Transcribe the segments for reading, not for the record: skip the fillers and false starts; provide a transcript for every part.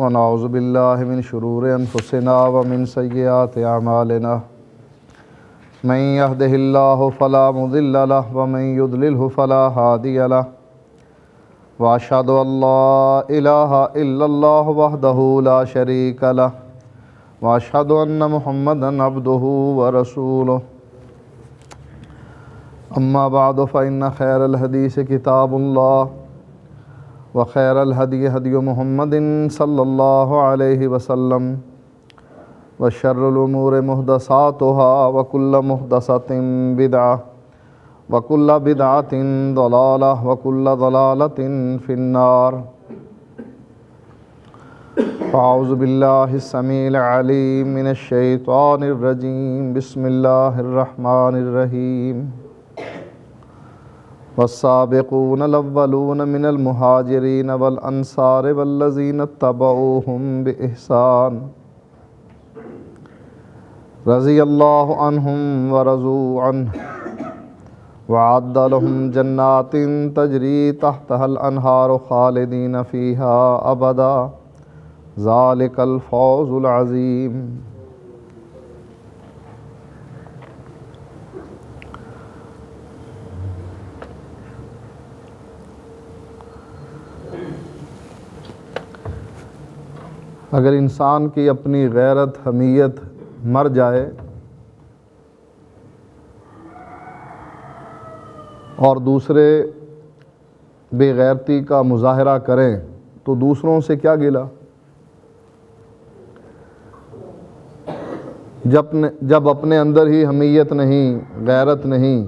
ونعوذ باللہ من شرور انفسنا ومن سیئات اعمالنا من يهده اللہ فلا مضل له ومن يضلله فلا هادی له واشهد ان لا الہ الا اللہ وحدہ لا شریک له واشهد ان محمدا عبدہ ورسولہ اما بعد فإن خیر الحدیث کتاب اللہ وخیر الہدی ہدی محمد صلی اللہ علیہ وسلم وشر الامور محدثاتها وکل محدثۃ بدعہ وکل بدعۃ ضلالہ وکل ضلالۃ فی النار۔ اعوذ باللہ السمیع العلیم من الشیطان الرجیم، بسم اللہ الرحمن الرحیم۔ والسابقون الاولون من المہاجرین والانصار والذین اتبعوہم بإحسان رضی اللہ عنہم ورضوا عنہ وعد لهم جنات تجری تحتها الانہار خالدین فیہا ابدا ذالک الفوز العظیم۔ اگر انسان کی اپنی غیرت حمیت مر جائے اور دوسرے بے غیرتی کا مظاہرہ کریں تو دوسروں سے کیا گلہ؟ جب اپنے اندر ہی حمیت نہیں، غیرت نہیں،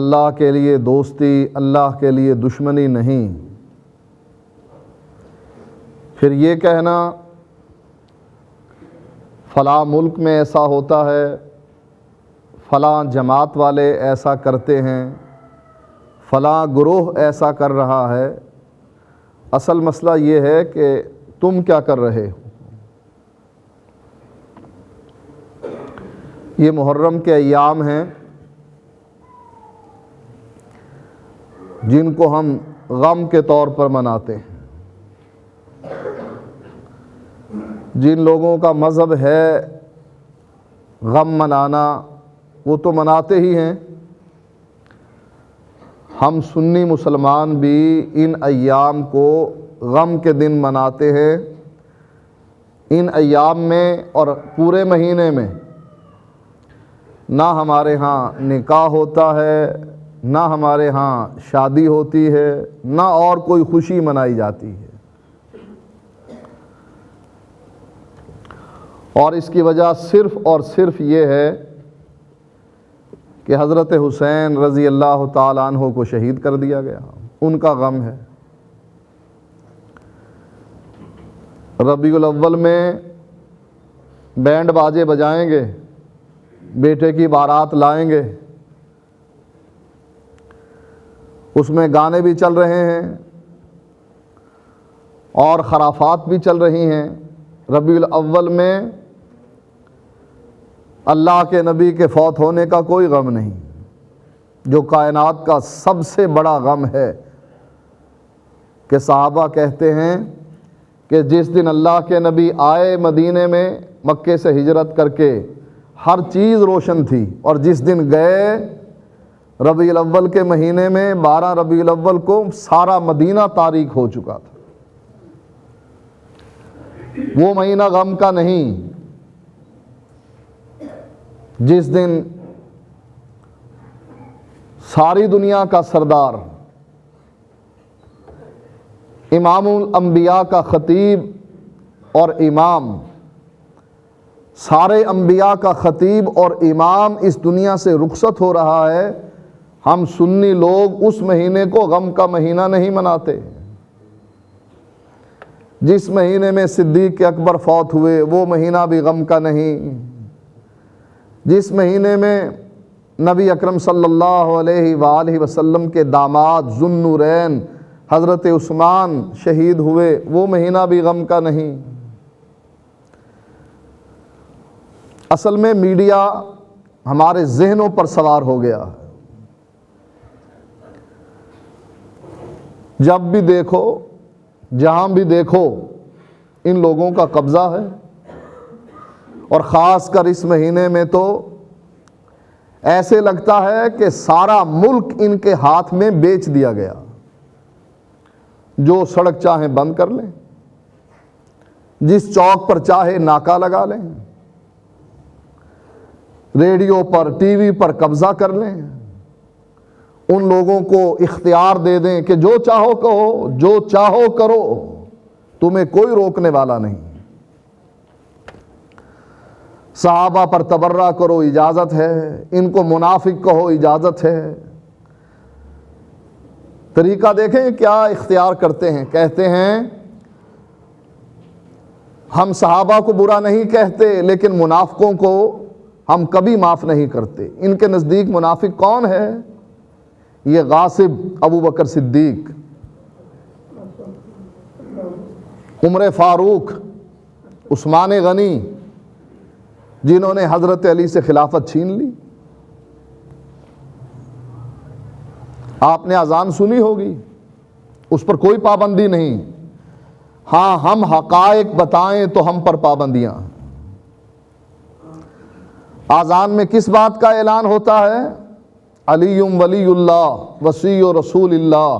اللہ کے لیے دوستی، اللہ کے لیے دشمنی نہیں، پھر یہ کہنا فلاں ملک میں ایسا ہوتا ہے، فلاں جماعت والے ایسا کرتے ہیں، فلاں گروہ ایسا کر رہا ہے، اصل مسئلہ یہ ہے کہ تم کیا کر رہے ہو۔ یہ محرم کے ایام ہیں جن کو ہم غم کے طور پر مناتے ہیں۔ جن لوگوں کا مذہب ہے غم منانا وہ تو مناتے ہی ہیں، ہم سنی مسلمان بھی ان ایام کو غم کے دن مناتے ہیں۔ ان ایام میں اور پورے مہینے میں نہ ہمارے ہاں نکاح ہوتا ہے، نہ ہمارے ہاں شادی ہوتی ہے، نہ اور کوئی خوشی منائی جاتی ہے، اور اس کی وجہ صرف اور صرف یہ ہے کہ حضرت حسین رضی اللہ تعالیٰ عنہ کو شہید کر دیا گیا، ان کا غم ہے۔ ربیع الاول میں بینڈ باجے بجائیں گے، بیٹے کی بارات لائیں گے، اس میں گانے بھی چل رہے ہیں اور خرافات بھی چل رہی ہیں۔ ربیع الاول میں اللہ کے نبی کے فوت ہونے کا کوئی غم نہیں، جو کائنات کا سب سے بڑا غم ہے کہ صحابہ کہتے ہیں کہ جس دن اللہ کے نبی آئے مدینے میں مکے سے ہجرت کر کے ہر چیز روشن تھی، اور جس دن گئے ربیع الاول کے مہینے میں 12 ربیع الاول کو سارا مدینہ تاریک ہو چکا تھا۔ وہ مہینہ غم کا نہیں جس دن ساری دنیا کا سردار، امام الانبیاء کا خطیب اور امام، سارے انبیاء کا خطیب اور امام اس دنیا سے رخصت ہو رہا ہے، ہم سنی لوگ اس مہینے کو غم کا مہینہ نہیں مناتے۔ جس مہینے میں صدیق اکبر فوت ہوئے وہ مہینہ بھی غم کا نہیں۔ جس مہینے میں نبی اکرم صلی اللہ علیہ وآلہ وسلم کے داماد ذو النورین حضرت عثمان شہید ہوئے وہ مہینہ بھی غم کا نہیں۔ اصل میں میڈیا ہمارے ذہنوں پر سوار ہو گیا۔ جب بھی دیکھو جہاں بھی دیکھو ان لوگوں کا قبضہ ہے، اور خاص کر اس مہینے میں تو ایسے لگتا ہے کہ سارا ملک ان کے ہاتھ میں بیچ دیا گیا۔ جو سڑک چاہیں بند کر لیں، جس چوک پر چاہے ناکہ لگا لیں، ریڈیو پر ٹی وی پر قبضہ کر لیں، ان لوگوں کو اختیار دے دیں کہ جو چاہو کہو، جو چاہو کرو، تمہیں کوئی روکنے والا نہیں۔ صحابہ پر تبرہ کرو، اجازت ہے، ان کو منافق کہو، اجازت ہے۔ طریقہ دیکھیں کیا اختیار کرتے ہیں، کہتے ہیں ہم صحابہ کو برا نہیں کہتے لیکن منافقوں کو ہم کبھی معاف نہیں کرتے۔ ان کے نزدیک منافق کون ہے؟ یہ غاصب ابو بکر صدیق، عمر فاروق، عثمان غنی، جنہوں نے حضرت علی سے خلافت چھین لی۔ آپ نے اذان سنی ہوگی، اس پر کوئی پابندی نہیں، ہاں ہم حقائق بتائیں تو ہم پر پابندیاں۔ اذان میں کس بات کا اعلان ہوتا ہے؟ علی ولی اللہ وصی رسول اللہ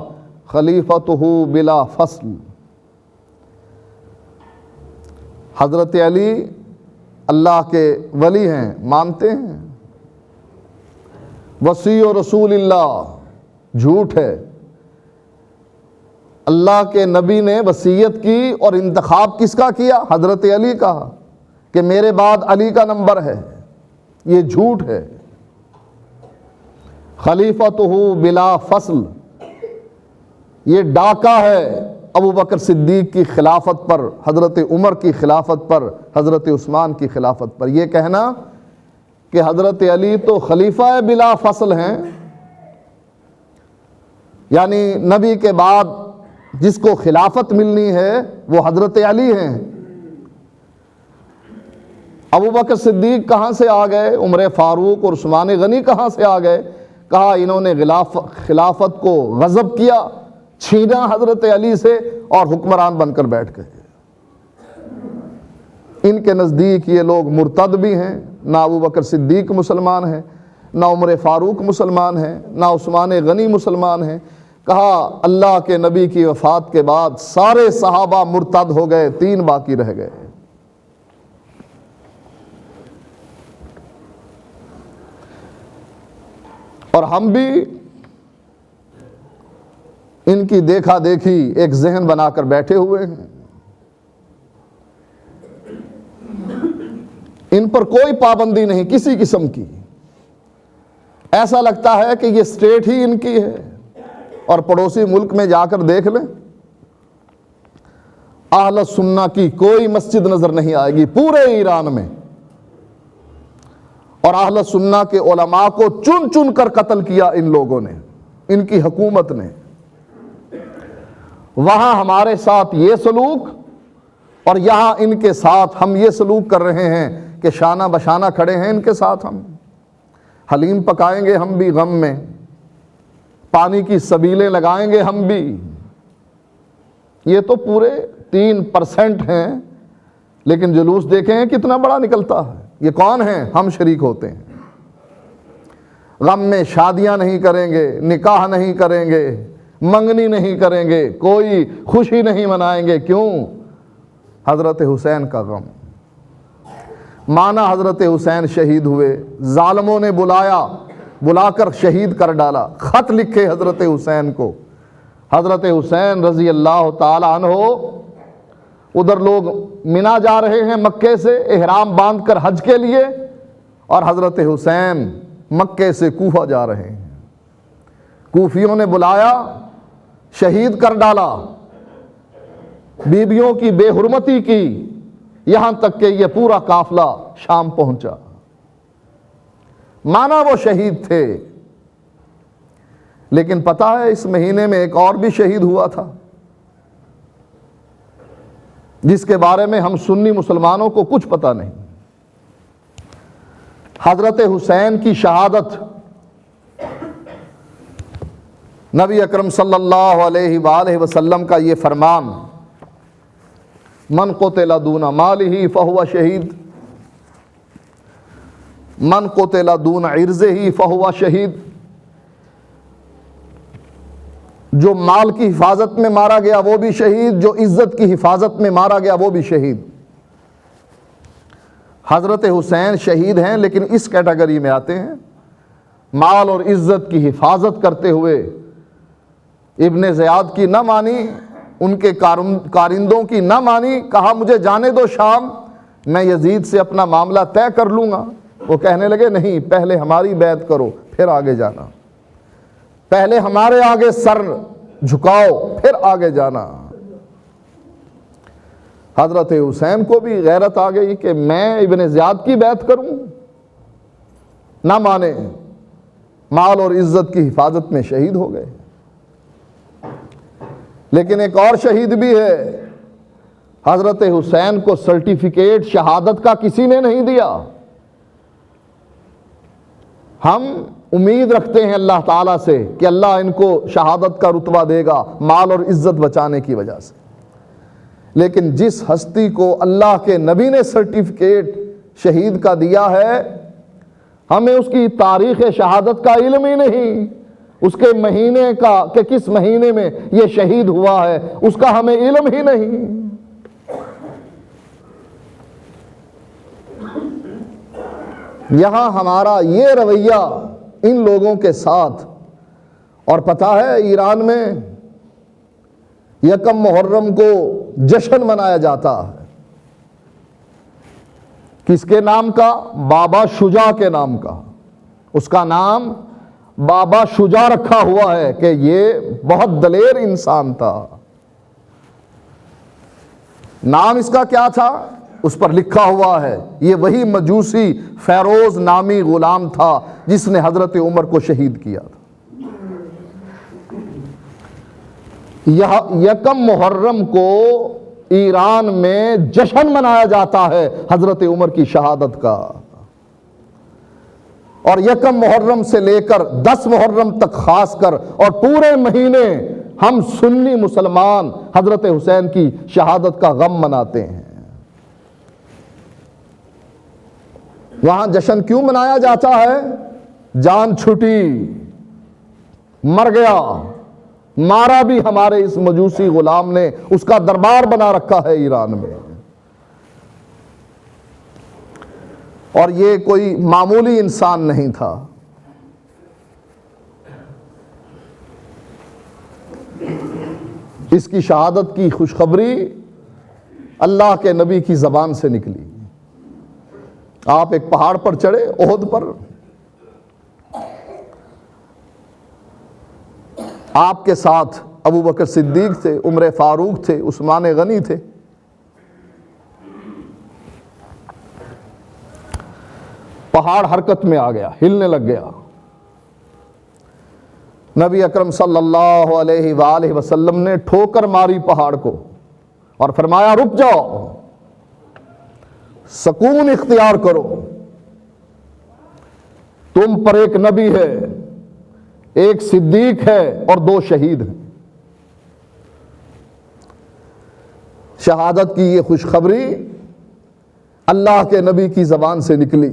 خلیفۃہ بلا فصل۔ حضرت علی اللہ کے ولی ہیں، مانتے ہیں۔ وصی رسول اللہ جھوٹ ہے۔ اللہ کے نبی نے وصیت کی اور انتخاب کس کا کیا؟ حضرت علی کا، کہ میرے بعد علی کا نمبر ہے، یہ جھوٹ ہے۔ خلیفۃہ بلا فصل، یہ ڈاکہ ہے ابو بکر صدیق کی خلافت پر، حضرت عمر کی خلافت پر، حضرت عثمان کی خلافت پر۔ یہ کہنا کہ حضرت علی تو خلیفہ بلا فصل ہیں، یعنی نبی کے بعد جس کو خلافت ملنی ہے وہ حضرت علی ہیں۔ ابو بکر صدیق کہاں سے آ گئے؟ عمر فاروق اور عثمان غنی کہاں سے آ گئے؟ کہا انہوں نے خلافت کو غصب کیا، چھینا حضرت علی سے اور حکمران بن کر بیٹھ گئے۔ ان کے نزدیک یہ لوگ مرتد بھی ہیں، نہ ابو بکر صدیق مسلمان ہیں، نہ عمر فاروق مسلمان ہیں، نہ عثمان غنی مسلمان ہیں۔ کہا اللہ کے نبی کی وفات کے بعد سارے صحابہ مرتد ہو گئے، 3 باقی رہ گئے۔ اور ہم بھی ان کی دیکھا دیکھی ایک ذہن بنا کر بیٹھے ہوئے ہیں، ان پر کوئی پابندی نہیں کسی قسم کی۔ ایسا لگتا ہے کہ یہ اسٹیٹ ہی ان کی ہے، اور پڑوسی ملک میں جا کر دیکھ لیں، اہل سنہ کی کوئی مسجد نظر نہیں آئے گی پورے ایران میں، اور اہل سنہ کے علماء کو چن چن کر قتل کیا ان لوگوں نے، ان کی حکومت نے۔ وہاں ہمارے ساتھ یہ سلوک، اور یہاں ان کے ساتھ ہم یہ سلوک کر رہے ہیں کہ شانہ بشانہ کھڑے ہیں ان کے ساتھ۔ ہم حلیم پکائیں گے ہم بھی غم میں، پانی کی سبیلیں لگائیں گے ہم بھی۔ یہ تو پورے 3% ہیں، لیکن جلوس دیکھیں کتنا بڑا نکلتا ہے۔ یہ کون ہیں؟ ہم شریک ہوتے ہیں۔ غم میں شادیاں نہیں کریں گے، نکاح نہیں کریں گے، منگنی نہیں کریں گے، کوئی خوشی نہیں منائیں گے۔ کیوں؟ حضرت حسین کا غم۔ مانا حضرت حسین شہید ہوئے، ظالموں نے بلا کر شہید کر ڈالا، خط لکھے حضرت حسین کو۔ حضرت حسین رضی اللہ تعالی عنہ، ادھر لوگ منا جا رہے ہیں مکے سے احرام باندھ کر حج کے لیے، اور حضرت حسین مکے سے کوفہ جا رہے ہیں۔ کوفیوں نے بلایا، شہید کر ڈالا، بیبیوں کی بے حرمتی کی، یہاں تک کہ یہ پورا قافلہ شام پہنچا۔ مانا وہ شہید تھے، لیکن پتہ ہے اس مہینے میں ایک اور بھی شہید ہوا تھا، جس کے بارے میں ہم سنی مسلمانوں کو کچھ پتہ نہیں۔ حضرت حسین کی شہادت نبی اکرم صلی اللہ علیہ وآلہ وسلم کا یہ فرمان من قتل دون مالہ فہو شہید، من قتل دون عرضہ فہو شہید، جو مال کی حفاظت میں مارا گیا وہ بھی شہید، جو عزت کی حفاظت میں مارا گیا وہ بھی شہید۔ حضرت حسین شہید ہیں لیکن اس کیٹیگری میں آتے ہیں، مال اور عزت کی حفاظت کرتے ہوئے ابن زیاد کی نہ مانی، ان کے کارندوں کی نہ مانی، کہا مجھے جانے دو شام، میں یزید سے اپنا معاملہ طے کر لوں گا۔ وہ کہنے لگے نہیں، پہلے ہماری بیعت کرو پھر آگے جانا، پہلے ہمارے آگے سر جھکاؤ پھر آگے جانا۔ حضرت حسین کو بھی غیرت آ گئی کہ میں ابن زیاد کی بیعت کروں، نہ مانے، مال اور عزت کی حفاظت میں شہید ہو گئے۔ لیکن ایک اور شہید بھی ہے، حضرت حسین کو سرٹیفکیٹ شہادت کا کسی نے نہیں دیا۔ ہم امید رکھتے ہیں اللہ تعالیٰ سے کہ اللہ ان کو شہادت کا رتبہ دے گا مال اور عزت بچانے کی وجہ سے، لیکن جس ہستی کو اللہ کے نبی نے سرٹیفکیٹ شہید کا دیا ہے، ہمیں اس کی تاریخ شہادت کا علم ہی نہیں، اس کے مہینے کا کہ کس مہینے میں یہ شہید ہوا ہے اس کا ہمیں علم ہی نہیں۔ یہاں ہمارا یہ رویہ ان لوگوں کے ساتھ، اور پتہ ہے ایران میں یکم محرم کو جشن منایا جاتا ہے، کس کے نام کا؟ بابا شجاع کے نام کا۔ اس کا نام بابا شجاع رکھا ہوا ہے کہ یہ بہت دلیر انسان تھا۔ نام اس کا کیا تھا؟ اس پر لکھا ہوا ہے یہ وہی مجوسی فیروز نامی غلام تھا جس نے حضرت عمر کو شہید کیا تھا۔ یکم محرم کو ایران میں جشن منایا جاتا ہے حضرت عمر کی شہادت کا، اور یکم محرم سے لے کر 10 محرم تک خاص کر اور پورے مہینے ہم سنی مسلمان حضرت حسین کی شہادت کا غم مناتے ہیں۔ وہاں جشن کیوں منایا جاتا ہے؟ جان چھٹی، مر گیا، مارا بھی ہمارے اس مجوسی غلام نے، اس کا دربار بنا رکھا ہے ایران میں۔ اور یہ کوئی معمولی انسان نہیں تھا۔ اس کی شہادت کی خوشخبری اللہ کے نبی کی زبان سے نکلی۔ آپ ایک پہاڑ پر چڑھے، احد پر، آپ کے ساتھ ابو بکر صدیق تھے، عمر فاروق تھے، عثمان غنی تھے۔ پہاڑ حرکت میں آ گیا، ہلنے لگ گیا۔ نبی اکرم صلی اللہ علیہ وآلہ وسلم نے ٹھوکر ماری پہاڑ کو اور فرمایا رک جاؤ، سکون اختیار کرو، تم پر ایک نبی ہے، ایک صدیق ہے اور 2 شہید ہیں۔ شہادت کی یہ خوشخبری اللہ کے نبی کی زبان سے نکلی۔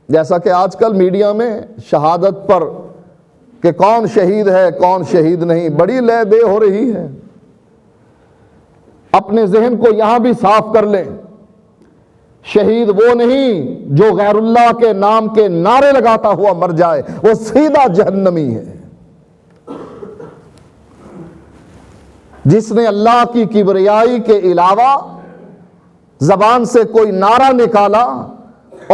جیسا کہ آج کل میڈیا میں شہادت پر کہ کون شہید ہے کون شہید نہیں بڑی لے دے ہو رہی ہے۔ اپنے ذہن کو یہاں بھی صاف کر لیں، شہید وہ نہیں جو غیر اللہ کے نام کے نعرے لگاتا ہوا مر جائے، وہ سیدھا جہنمی ہے۔ جس نے اللہ کی کبریائی کے علاوہ زبان سے کوئی نعرہ نکالا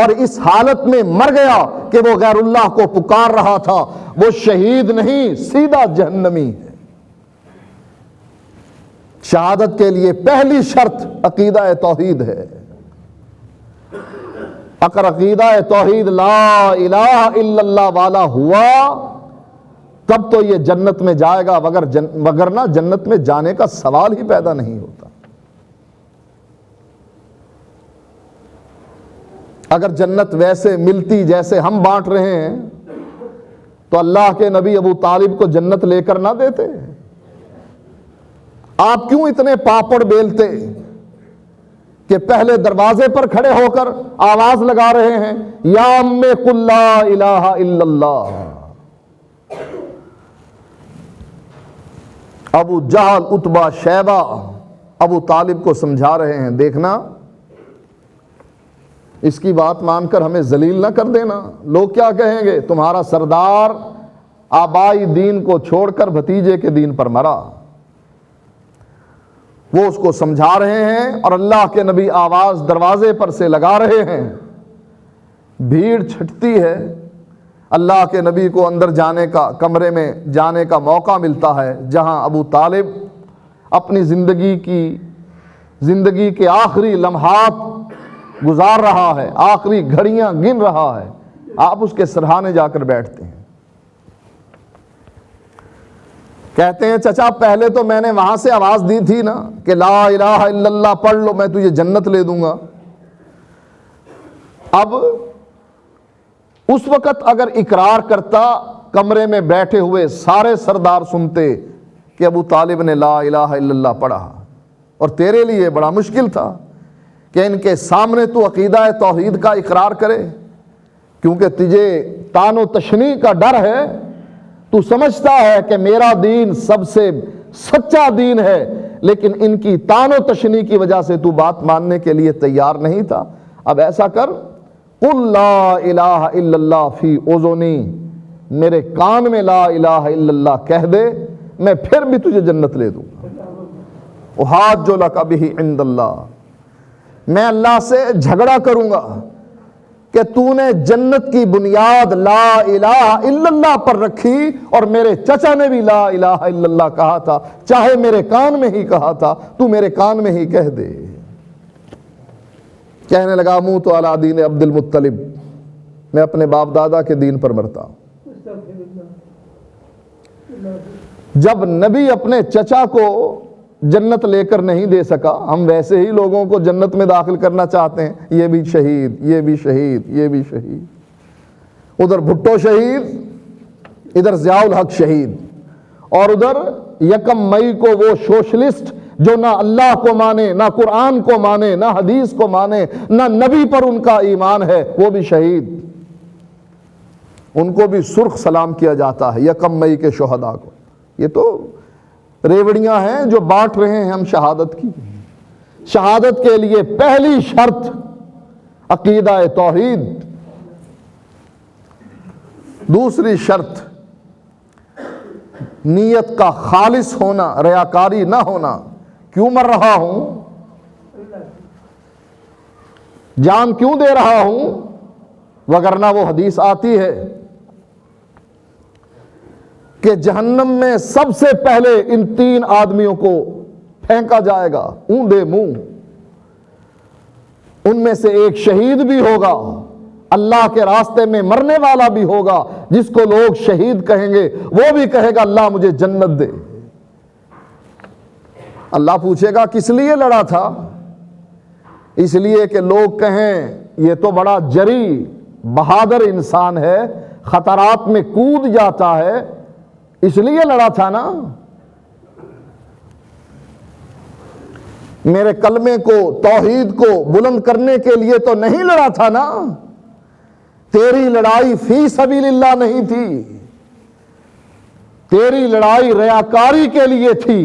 اور اس حالت میں مر گیا کہ وہ غیر اللہ کو پکار رہا تھا، وہ شہید نہیں، سیدھا جہنمی ہے۔ شہادت کے لیے پہلی شرط عقیدہ توحید ہے۔ اگر عقیدہ توحید لا الہ الا اللہ والا ہوا تب تو یہ جنت میں جائے گا، وگرنہ جنت میں جانے کا سوال ہی پیدا نہیں ہوتا۔ اگر جنت ویسے ملتی جیسے ہم بانٹ رہے ہیں تو اللہ کے نبی ابو طالب کو جنت لے کر نہ دیتے؟ آپ کیوں اتنے پاپڑ بیلتے؟ کہ پہلے دروازے پر کھڑے ہو کر آواز لگا رہے ہیں یا ام قل لا الہ الا اللہ. ابو جہل، عتبہ، شیبہ ابو طالب کو سمجھا رہے ہیں دیکھنا اس کی بات مان کر ہمیں ذلیل نہ کر دینا. لوگ کیا کہیں گے؟ تمہارا سردار آبائی دین کو چھوڑ کر بھتیجے کے دین پر مرا. وہ اس کو سمجھا رہے ہیں اور اللہ کے نبی آواز دروازے پر سے لگا رہے ہیں. بھیڑ چھٹتی ہے، اللہ کے نبی کو اندر جانے کا، کمرے میں جانے کا موقع ملتا ہے جہاں ابو طالب اپنی زندگی کے آخری لمحات گزار رہا ہے، آخری گھڑیاں گن رہا ہے. آپ اس کے سرہانے جا کر بیٹھتے ہیں، کہتے ہیں چچا پہلے تو میں نے وہاں سے آواز دی تھی نا کہ لا الہ الا اللہ پڑھ لو میں تجھے جنت لے دوں گا. اب اس وقت اگر اقرار کرتا، کمرے میں بیٹھے ہوئے سارے سردار سنتے کہ ابو طالب نے لا الہ الا اللہ پڑھا، اور تیرے لیے بڑا مشکل تھا کہ ان کے سامنے تو عقیدہ توحید کا اقرار کرے، کیونکہ تجھے طعن و تشنیع کا ڈر ہے. تو سمجھتا ہے کہ میرا دین سب سے سچا دین ہے، لیکن ان کی طعن و تشنیع کی وجہ سے تو بات ماننے کے لیے تیار نہیں تھا. اب ایسا کر، قل لا الہ الا اللہ فی اذنی، میرے کان میں لا الہ الا اللہ کہہ دے، میں پھر بھی تجھے جنت لے دوں گا. احاج لک بہ عند اللہ، میں اللہ سے جھگڑا کروں گا کہ تو نے جنت کی بنیاد لا الہ الا اللہ پر رکھی، اور میرے چچا نے بھی لا الہ الا اللہ کہا تھا، چاہے میرے کان میں ہی کہا تھا، تو میرے کان میں ہی کہہ دے. کہنے لگا موت علی دین عبد المطلب، میں اپنے باپ دادا کے دین پر مرتا ہوں. جب نبی اپنے چچا کو جنت لے کر نہیں دے سکا، ہم ویسے ہی لوگوں کو جنت میں داخل کرنا چاہتے ہیں، یہ بھی شہید، یہ بھی شہید، یہ بھی شہید. ادھر بھٹو شہید، ادھر ضیاء الحق شہید، اور ادھر یکم مئی کو وہ سوشلسٹ جو نہ اللہ کو مانے، نہ قرآن کو مانے، نہ حدیث کو مانے، نہ نبی پر ان کا ایمان ہے، وہ بھی شہید. ان کو بھی سرخ سلام کیا جاتا ہے یکم مئی کے شہداء کو. یہ تو ریوڑیاں ہیں جو بانٹ رہے ہیں ہم شہادت کی. شہادت کے لیے پہلی شرط عقیدہ توحید، دوسری شرط نیت کا خالص ہونا، ریاکاری نہ ہونا. کیوں مر رہا ہوں؟ جان کیوں دے رہا ہوں؟ وگرنہ وہ حدیث آتی ہے کہ جہنم میں سب سے پہلے ان 3 آدمیوں کو پھینکا جائے گا اوندے منہ. ان میں سے ایک شہید بھی ہوگا، اللہ کے راستے میں مرنے والا بھی ہوگا، جس کو لوگ شہید کہیں گے وہ بھی کہے گا اللہ مجھے جنت دے. اللہ پوچھے گا کس لیے لڑا تھا؟ اس لیے کہ لوگ کہیں یہ تو بڑا جری بہادر انسان ہے، خطرات میں کود جاتا ہے، اس لیے لڑا تھا نا. میرے کلمے کو، توحید کو بلند کرنے کے لیے تو نہیں لڑا تھا نا. تیری لڑائی فی سبیل اللہ نہیں تھی، تیری لڑائی ریاکاری کے لیے تھی.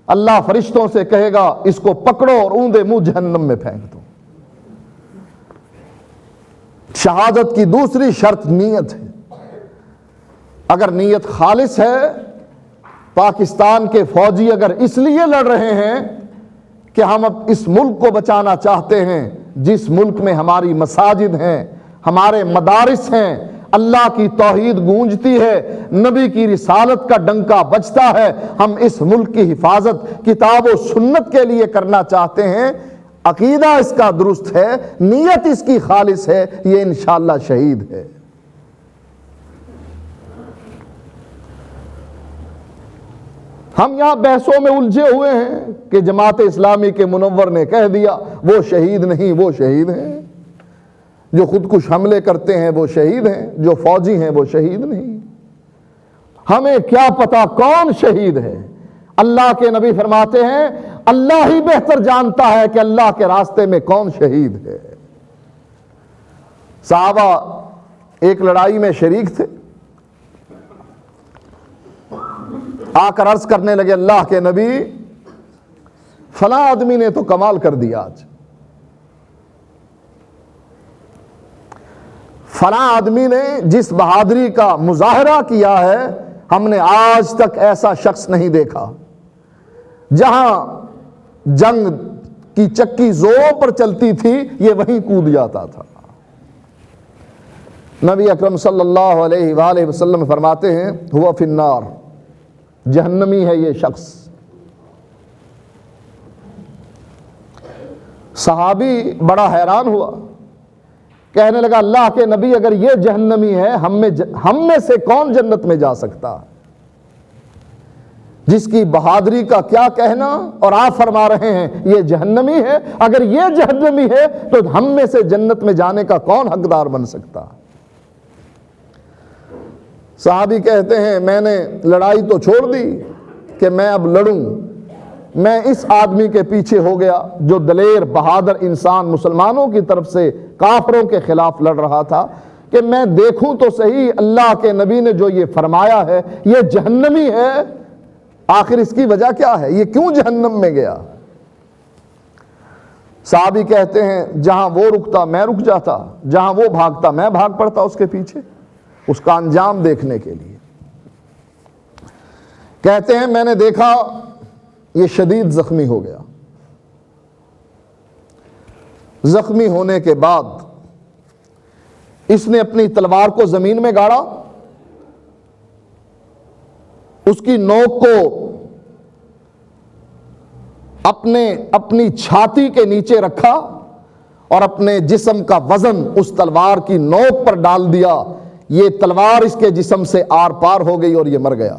اللہ فرشتوں سے کہے گا اس کو پکڑو اور اوندے منہ جہنم میں پھینک دو. شہادت کی دوسری شرط نیت ہے. اگر نیت خالص ہے، پاکستان کے فوجی اگر اس لیے لڑ رہے ہیں کہ ہم اب اس ملک کو بچانا چاہتے ہیں جس ملک میں ہماری مساجد ہیں، ہمارے مدارس ہیں، اللہ کی توحید گونجتی ہے، نبی کی رسالت کا ڈنکا بجتا ہے، ہم اس ملک کی حفاظت کتاب و سنت کے لیے کرنا چاہتے ہیں، عقیدہ اس کا درست ہے، نیت اس کی خالص ہے، یہ انشاءاللہ شہید ہے. ہم یہاں بحثوں میں الجھے ہوئے ہیں کہ جماعت اسلامی کے منور نے کہہ دیا وہ شہید نہیں، وہ شہید ہیں. جو خودکش حملے کرتے ہیں وہ شہید ہیں، جو فوجی ہیں وہ شہید نہیں. ہمیں کیا پتا کون شہید ہے؟ اللہ کے نبی فرماتے ہیں اللہ ہی بہتر جانتا ہے کہ اللہ کے راستے میں کون شہید ہے۔ صحابہ ایک لڑائی میں شریک تھے، آ کر عرض کرنے لگے اللہ کے نبی فلاں آدمی نے تو کمال کر دیا، آج فلاں آدمی نے جس بہادری کا مظاہرہ کیا ہے ہم نے آج تک ایسا شخص نہیں دیکھا۔ جہاں جنگ کی چکی زوروں پر چلتی تھی یہ وہیں کود جاتا تھا۔ نبی اکرم صلی اللہ علیہ وآلہ وسلم فرماتے ہیں ہوا فی النار، جہنمی ہے یہ شخص۔ صحابی بڑا حیران ہوا، کہنے لگا اللہ کے نبی اگر یہ جہنمی ہے ہم میں سے کون جنت میں جا سکتا؟ جس کی بہادری کا کیا کہنا، اور آپ فرما رہے ہیں یہ جہنمی ہے۔ اگر یہ جہنمی ہے تو ہم میں سے جنت میں جانے کا کون حقدار بن سکتا؟ صحابی کہتے ہیں میں نے لڑائی تو چھوڑ دی کہ میں اب لڑوں، میں اس آدمی کے پیچھے ہو گیا جو دلیر بہادر انسان مسلمانوں کی طرف سے کافروں کے خلاف لڑ رہا تھا، کہ میں دیکھوں تو صحیح اللہ کے نبی نے جو یہ فرمایا ہے یہ جہنمی ہے، آخر اس کی وجہ کیا ہے، یہ کیوں جہنم میں گیا؟ صحابی کہتے ہیں جہاں وہ رکتا میں رک جاتا، جہاں وہ بھاگتا میں بھاگ پڑتا اس کے پیچھے، اس کا انجام دیکھنے کے لیے۔ کہتے ہیں میں نے دیکھا یہ شدید زخمی ہو گیا، زخمی ہونے کے بعد اس نے اپنی تلوار کو زمین میں گاڑا، اس کی نوک کو اپنی چھاتی کے نیچے رکھا اور اپنے جسم کا وزن اس تلوار کی نوک پر ڈال دیا، یہ تلوار اس کے جسم سے آر پار ہو گئی اور یہ مر گیا۔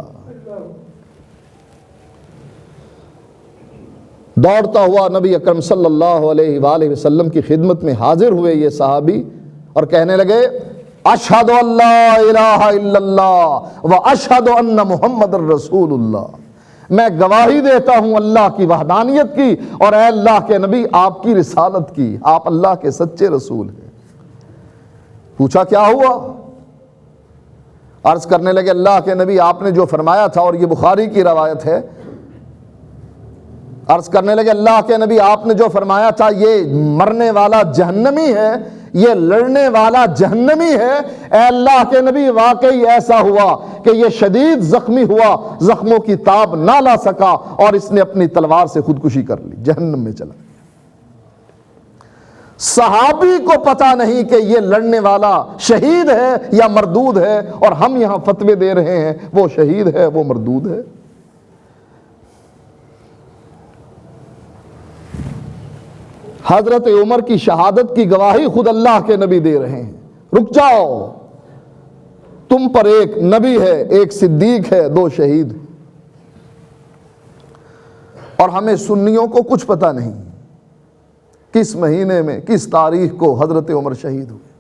دوڑتا ہوا نبی اکرم صلی اللہ علیہ وآلہ وسلم کی خدمت میں حاضر ہوئے یہ صحابی اور کہنے لگے اشہد ان لا الہ الا اللہ و اشہد ان محمد الرسول اللہ، میں گواہی دیتا ہوں اللہ کی وحدانیت کی اور اے اللہ کے نبی آپ کی رسالت کی، آپ اللہ کے سچے رسول ہیں۔ پوچھا کیا ہوا؟ عرض کرنے لگے اللہ کے نبی آپ نے جو فرمایا تھا، اور یہ بخاری کی روایت ہے، عرض کرنے لگے اللہ کے نبی آپ نے جو فرمایا تھا یہ مرنے والا جہنمی ہے، یہ لڑنے والا جہنمی ہے، اے اللہ کے نبی واقعی ایسا ہوا کہ یہ شدید زخمی ہوا، زخموں کی تاب نہ لا سکا اور اس نے اپنی تلوار سے خودکشی کر لی، جہنم میں چلا۔ صحابی کو پتا نہیں کہ یہ لڑنے والا شہید ہے یا مردود ہے، اور ہم یہاں فتوے دے رہے ہیں وہ شہید ہے وہ مردود ہے۔ حضرت عمر کی شہادت کی گواہی خود اللہ کے نبی دے رہے ہیں، رک جاؤ تم پر ایک نبی ہے، ایک صدیق ہے، دو شہید، اور ہمیں سنیوں کو کچھ پتہ نہیں کس مہینے میں کس تاریخ کو حضرت عمر شہید ہوئے۔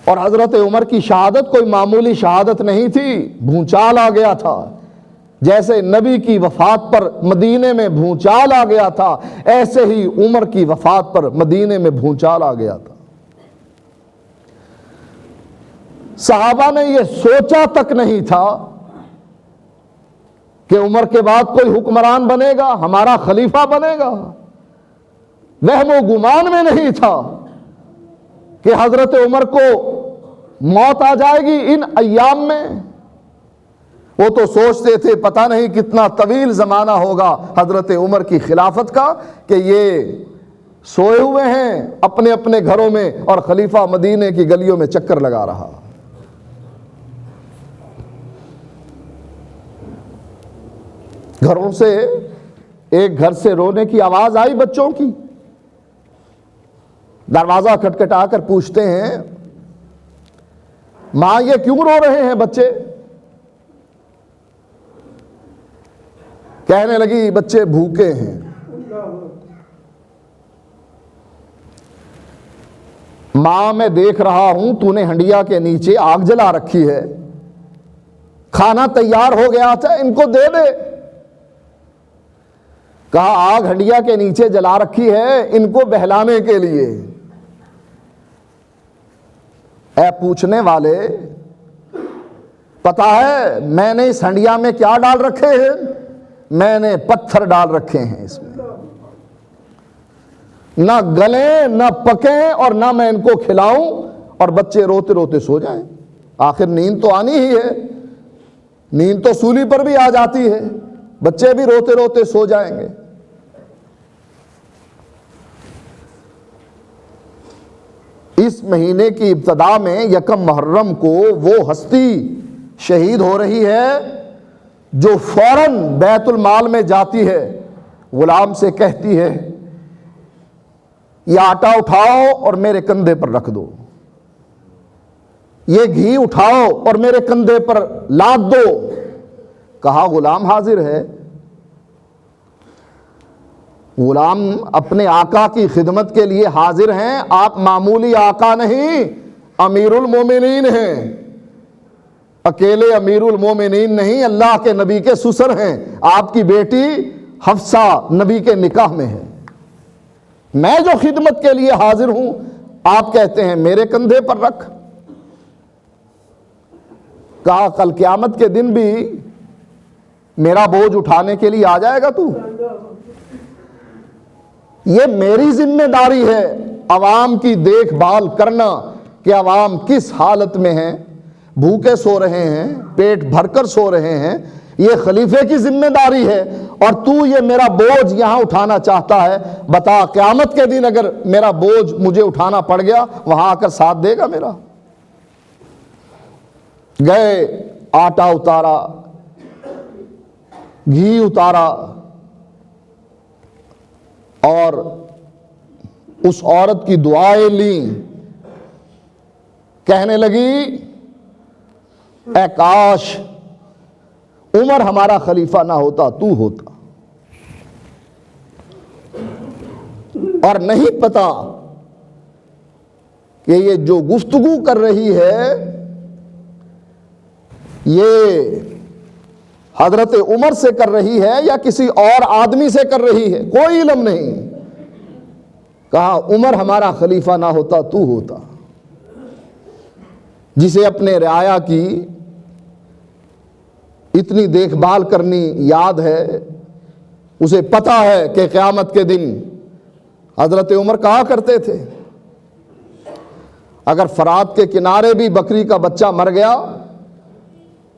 اور حضرت عمر کی شہادت کوئی معمولی شہادت نہیں تھی، بھونچال آ گیا تھا، جیسے نبی کی وفات پر مدینے میں بھونچال آ گیا تھا ایسے ہی عمر کی وفات پر مدینے میں بھونچال آ گیا تھا۔ صحابہ نے یہ سوچا تک نہیں تھا کہ عمر کے بعد کوئی حکمران بنے گا، ہمارا خلیفہ بنے گا، وہم و گمان میں نہیں تھا کہ حضرت عمر کو موت آ جائے گی ان ایام میں۔ وہ تو سوچتے تھے پتہ نہیں کتنا طویل زمانہ ہوگا حضرت عمر کی خلافت کا کہ یہ سوئے ہوئے ہیں اپنے اپنے گھروں میں اور خلیفہ مدینے کی گلیوں میں چکر لگا رہا۔ گھروں سے ایک گھر سے رونے کی آواز آئی بچوں کی، دروازہ کھٹکھٹا کر پوچھتے ہیں ماں یہ کیوں رو رہے ہیں بچے؟ کہنے لگی بچے بھوکے ہیں۔ ماں میں دیکھ رہا ہوں تو نے ہنڈیا کے نیچے آگ جلا رکھی ہے، کھانا تیار ہو گیا تھا، ان کو دے دے۔ کہا آگ ہنڈیا کے نیچے جلا رکھی ہے ان کو بہلانے کے لیے۔ اے پوچھنے والے، پتا ہے میں نے اس ہنڈیا میں کیا ڈال رکھے ہیں؟ میں نے پتھر ڈال رکھے ہیں اس میں، نہ گلیں نہ پکیں اور نہ میں ان کو کھلاؤں اور بچے روتے روتے سو جائیں۔ آخر نیند تو آنی ہی ہے، نیند تو سولی پر بھی آ جاتی ہے، بچے بھی روتے روتے سو جائیں گے۔ اس مہینے کی ابتدا میں یکم محرم کو وہ ہستی شہید ہو رہی ہے جو فوراً بیت المال میں جاتی ہے، غلام سے کہتی ہے یہ آٹا اٹھاؤ اور میرے کندھے پر رکھ دو، یہ گھی اٹھاؤ اور میرے کندھے پر لاد دو۔ کہا غلام حاضر ہے۔ غلام اپنے آقا کی خدمت کے لیے حاضر ہیں، آپ معمولی آقا نہیں، امیر المومنین ہیں، اکیلے امیر المومنین نہیں، اللہ کے نبی کے سسر ہیں، آپ کی بیٹی حفصہ نبی کے نکاح میں ہے، میں جو خدمت کے لیے حاضر ہوں، آپ کہتے ہیں میرے کندھے پر رکھ۔ کہا کل قیامت کے دن بھی میرا بوجھ اٹھانے کے لیے آ جائے گا تو؟ یہ میری ذمہ داری ہے عوام کی دیکھ بھال کرنا کہ عوام کس حالت میں ہیں، بھوکے سو رہے ہیں، پیٹ بھر کر سو رہے ہیں، یہ خلیفے کی ذمہ داری ہے۔ اور تو یہ میرا بوجھ یہاں اٹھانا چاہتا ہے، بتا قیامت کے دن اگر میرا بوجھ مجھے اٹھانا پڑ گیا وہاں آ کر ساتھ دے گا میرا؟ گئے، آٹا اتارا، گھی اتارا اور اس عورت کی دعائیں لیں، کہنے لگی اے کاش عمر ہمارا خلیفہ نہ ہوتا، تو ہوتا۔ اور نہیں پتا کہ یہ جو گفتگو کر رہی ہے یہ حضرت عمر سے کر رہی ہے یا کسی اور آدمی سے کر رہی ہے، کوئی علم نہیں۔ کہا عمر ہمارا خلیفہ نہ ہوتا تو ہوتا۔ جسے اپنے رعایا کی اتنی دیکھ بھال کرنی یاد ہے، اسے پتا ہے کہ قیامت کے دن حضرت عمر کہا کرتے تھے اگر فرات کے کنارے بھی بکری کا بچہ مر گیا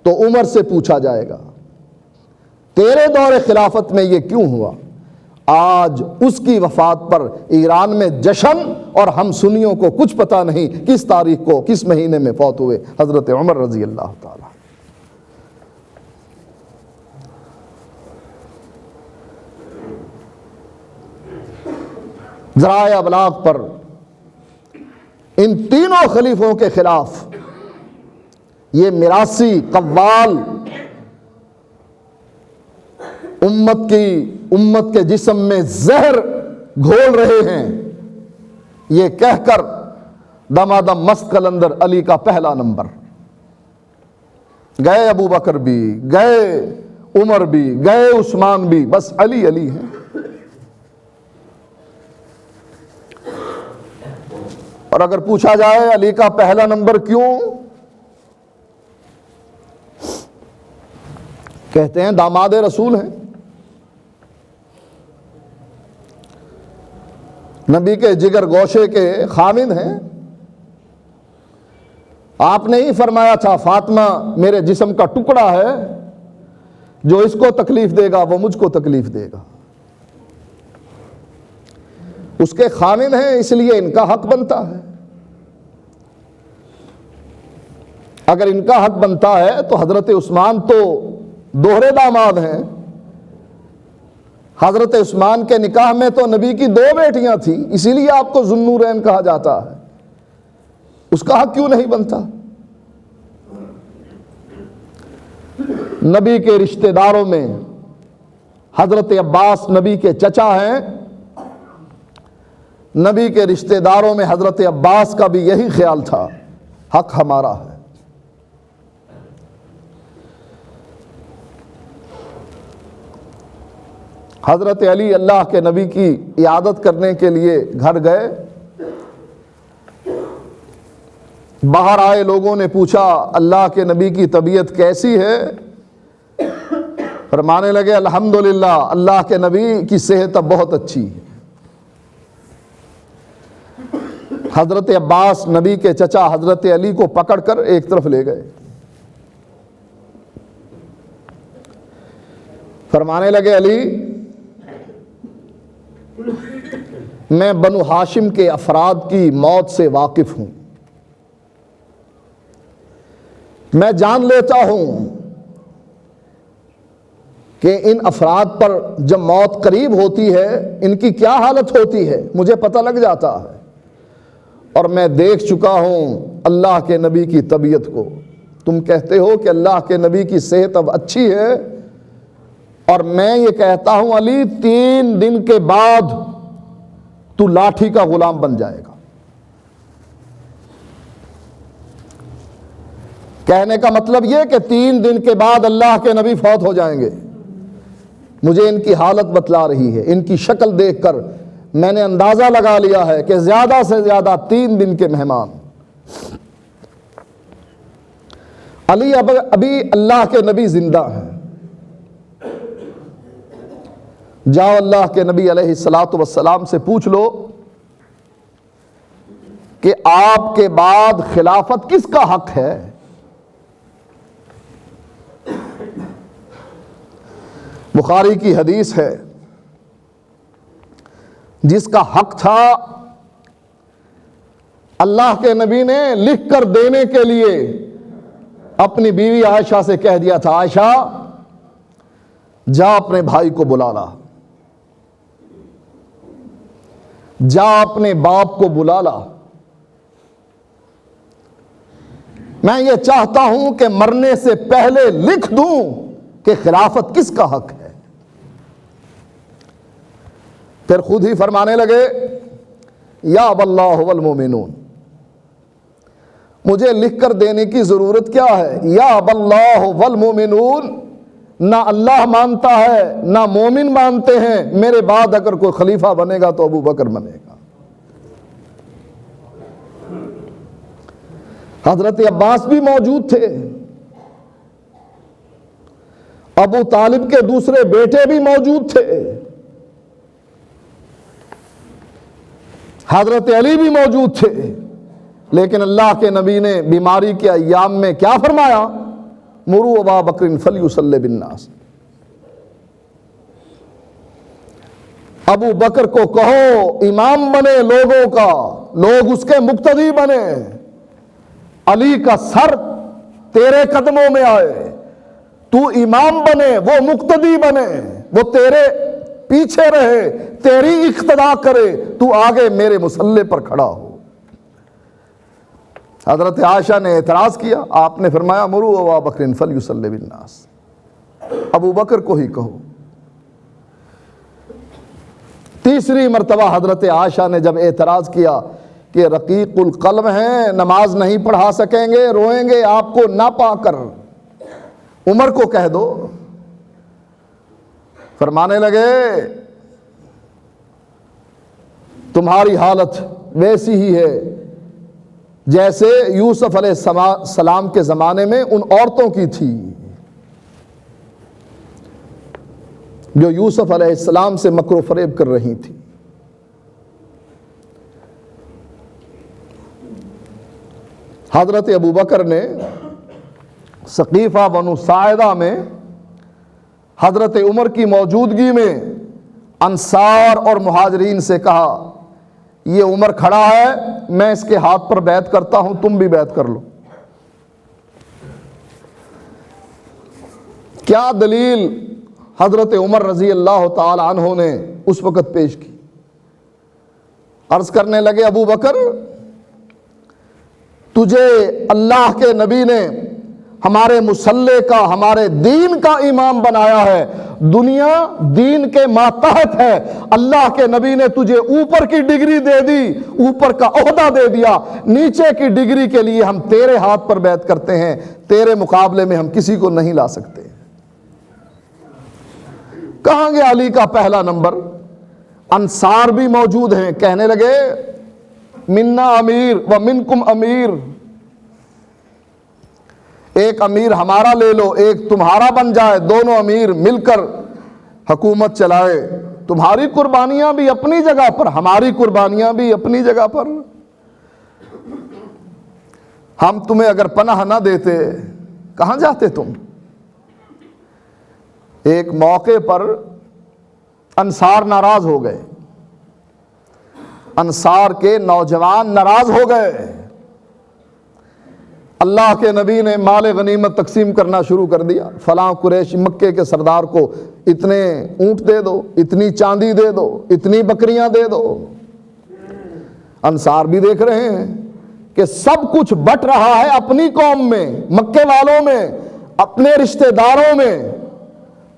تو عمر سے پوچھا جائے گا تیرے دور خلافت میں یہ کیوں ہوا؟ آج اس کی وفات پر ایران میں جشن، اور ہم سنیوں کو کچھ پتا نہیں کس تاریخ کو کس مہینے میں فوت ہوئے حضرت عمر رضی اللہ تعالی۔ ذرائع ابلاغ پر ان تینوں خلیفوں کے خلاف یہ میراثی قوال امت کے جسم میں زہر گھول رہے ہیں، یہ کہہ کر دمادم مست قلندر علی کا پہلا نمبر۔ گئے ابو بکر بھی، گئے عمر بھی، گئے عثمان بھی، بس علی علی ہیں۔ اور اگر پوچھا جائے علی کا پہلا نمبر کیوں، کہتے ہیں داماد رسول ہیں، نبی کے جگر گوشے کے خامد ہیں۔ آپ نے ہی فرمایا تھا فاطمہ میرے جسم کا ٹکڑا ہے، جو اس کو تکلیف دے گا وہ مجھ کو تکلیف دے گا۔ اس کے خامد ہیں، اس لیے ان کا حق بنتا ہے۔ اگر ان کا حق بنتا ہے تو حضرت عثمان تو دوہرے داماد ہیں۔ حضرت عثمان کے نکاح میں تو نبی کی 2 بیٹیاں تھیں، اسی لیے آپ کو ذو النورین کہا جاتا ہے۔ اس کا حق کیوں نہیں بنتا؟ نبی کے رشتہ داروں میں حضرت عباس نبی کے چچا ہیں، نبی کے رشتہ داروں میں حضرت عباس کا بھی یہی خیال تھا، حق ہمارا ہے۔ حضرت علی اللہ کے نبی کی عیادت کرنے کے لیے گھر گئے. باہر آئے لوگوں نے پوچھا اللہ کے نبی کی طبیعت کیسی ہے؟ فرمانے لگے الحمدللہ اللہ کے نبی کی صحت اب بہت اچھی ہے. حضرت عباس نبی کے چچا حضرت علی کو پکڑ کر ایک طرف لے گئے. فرمانے لگے علی میں بنو ہاشم کے افراد کی موت سے واقف ہوں. میں جان لیتا ہوں کہ ان افراد پر جب موت قریب ہوتی ہے ان کی کیا حالت ہوتی ہے مجھے پتہ لگ جاتا ہے، اور میں دیکھ چکا ہوں اللہ کے نبی کی طبیعت کو. تم کہتے ہو کہ اللہ کے نبی کی صحت اب اچھی ہے، اور میں یہ کہتا ہوں علی 3 دن کے بعد تو لاٹھی کا غلام بن جائے گا. کہنے کا مطلب یہ کہ 3 دن کے بعد اللہ کے نبی فوت ہو جائیں گے. مجھے ان کی حالت بتلا رہی ہے، ان کی شکل دیکھ کر میں نے اندازہ لگا لیا ہے کہ زیادہ سے زیادہ 3 دن کے مہمان. علی ابھی اللہ کے نبی زندہ ہیں. جاؤ اللہ کے نبی علیہ الصلاۃ والسلام سے پوچھ لو کہ آپ کے بعد خلافت کس کا حق ہے. بخاری کی حدیث ہے جس کا حق تھا اللہ کے نبی نے لکھ کر دینے کے لیے اپنی بیوی عائشہ سے کہہ دیا تھا عائشہ جا اپنے بھائی کو بلا لا، جا اپنے باپ کو بلا لا. میں یہ چاہتا ہوں کہ مرنے سے پہلے لکھ دوں کہ خلافت کس کا حق ہے. پھر خود ہی فرمانے لگے یا اب اللہ والمومنون، مجھے لکھ کر دینے کی ضرورت کیا ہے. یا اب اللہ والمومنون، نہ اللہ مانتا ہے نہ مومن مانتے ہیں میرے بعد اگر کوئی خلیفہ بنے گا تو ابو بکر بنے گا. حضرت عباس بھی موجود تھے، ابو طالب کے دوسرے بیٹے بھی موجود تھے، حضرت علی بھی موجود تھے. لیکن اللہ کے نبی نے بیماری کے ایام میں کیا فرمایا؟ مروا ابا بکر فلیصلی بالناس، ابو بکر کو کہو امام بنے لوگوں کا، لوگ اس کے مقتدی بنے. علی کا سر تیرے قدموں میں آئے، تو امام بنے وہ مقتدی بنے، وہ تیرے پیچھے رہے، تیری اقتدا کرے، تو آگے میرے مصلی پر کھڑا ہو. حضرت عائشہ نے اعتراض کیا، آپ نے فرمایا مروا ابا بکر فلیصلی بالناس، ابو بکر کو ہی کہو. تیسری مرتبہ حضرت عائشہ نے جب اعتراض کیا کہ رقیق القلب ہیں، نماز نہیں پڑھا سکیں گے، روئیں گے آپ کو نہ پا کر، عمر کو کہہ دو. فرمانے لگے تمہاری حالت ویسی ہی ہے جیسے یوسف علیہ السلام کے زمانے میں ان عورتوں کی تھی جو یوسف علیہ السلام سے مکر و فریب کر رہی تھی. حضرت ابو بکر نے سقیفہ بنو ساعدہ میں حضرت عمر کی موجودگی میں انصار اور مہاجرین سے کہا یہ عمر کھڑا ہے، میں اس کے ہاتھ پر بیعت کرتا ہوں، تم بھی بیعت کر لو. کیا دلیل حضرت عمر رضی اللہ تعالی عنہ نے اس وقت پیش کی؟ عرض کرنے لگے ابو بکر تجھے اللہ کے نبی نے ہمارے مصلی کا، ہمارے دین کا امام بنایا ہے، دنیا دین کے ماتحت ہے. اللہ کے نبی نے تجھے اوپر کی ڈگری دے دی، اوپر کا عہدہ دے دیا، نیچے کی ڈگری کے لیے ہم تیرے ہاتھ پر بیعت کرتے ہیں، تیرے مقابلے میں ہم کسی کو نہیں لا سکتے. کہاں گیا علی کا پہلا نمبر؟ انصار بھی موجود ہیں، کہنے لگے منا امیر و منکم امیر، ایک امیر ہمارا لے لو، ایک تمہارا بن جائے، دونوں امیر مل کر حکومت چلائے، تمہاری قربانیاں بھی اپنی جگہ پر، ہماری قربانیاں بھی اپنی جگہ پر، ہم تمہیں اگر پناہ نہ دیتے کہاں جاتے تم؟ ایک موقع پر انصار ناراض ہو گئے، انصار کے نوجوان ناراض ہو گئے، اللہ کے نبی نے مال غنیمت تقسیم کرنا شروع کر دیا، فلاں قریش مکے کے سردار کو اتنے اونٹ دے دو، اتنی چاندی دے دو، اتنی بکریاں دے دو۔ انصار بھی دیکھ رہے ہیں کہ سب کچھ بٹ رہا ہے اپنی قوم میں، مکے والوں میں، اپنے رشتہ داروں میں۔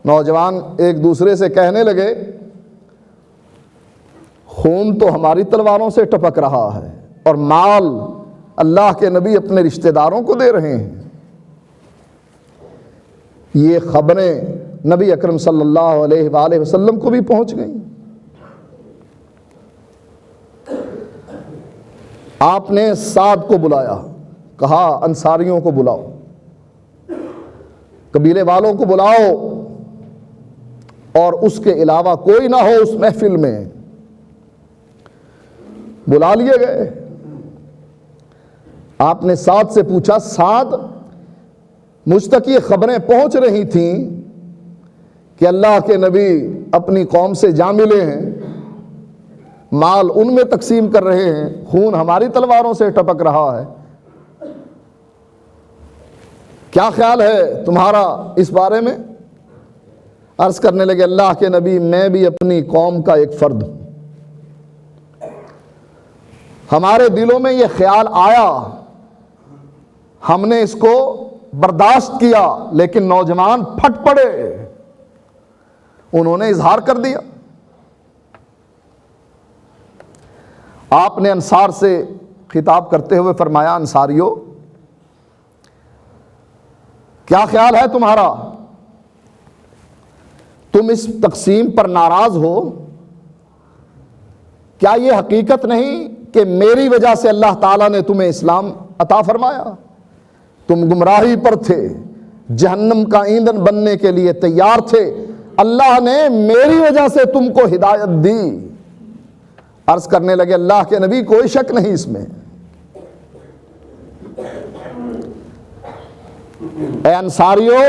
نوجوان ایک دوسرے سے کہنے لگے خون تو ہماری تلواروں سے ٹپک رہا ہے اور مال اللہ کے نبی اپنے رشتہ داروں کو دے رہے ہیں۔ یہ خبریں نبی اکرم صلی اللہ علیہ وآلہ وسلم کو بھی پہنچ گئیں۔ آپ نے سعد کو بلایا، کہا انصاریوں کو بلاؤ، قبیلے والوں کو بلاؤ، اور اس کے علاوہ کوئی نہ ہو اس محفل میں۔ بلا لیے گئے۔ آپ نے سعد سے پوچھا سعد، مجھ تک یہ خبریں پہنچ رہی تھیں کہ اللہ کے نبی اپنی قوم سے جا ملے ہیں، مال ان میں تقسیم کر رہے ہیں، خون ہماری تلواروں سے ٹپک رہا ہے، کیا خیال ہے تمہارا اس بارے میں؟ عرض کرنے لگے اللہ کے نبی میں بھی اپنی قوم کا ایک فرد ہوں، ہمارے دلوں میں یہ خیال آیا، ہم نے اس کو برداشت کیا، لیکن نوجوان پھٹ پڑے، انہوں نے اظہار کر دیا۔ آپ نے انصار سے خطاب کرتے ہوئے فرمایا انصاریو کیا خیال ہے تمہارا؟ تم اس تقسیم پر ناراض ہو، کیا یہ حقیقت نہیں کہ میری وجہ سے اللہ تعالیٰ نے تمہیں اسلام عطا فرمایا؟ تم گمراہی پر تھے، جہنم کا ایندھن بننے کے لیے تیار تھے، اللہ نے میری وجہ سے تم کو ہدایت دی۔ عرض کرنے لگے اللہ کے نبی کوئی شک نہیں اس میں، اے انصاریو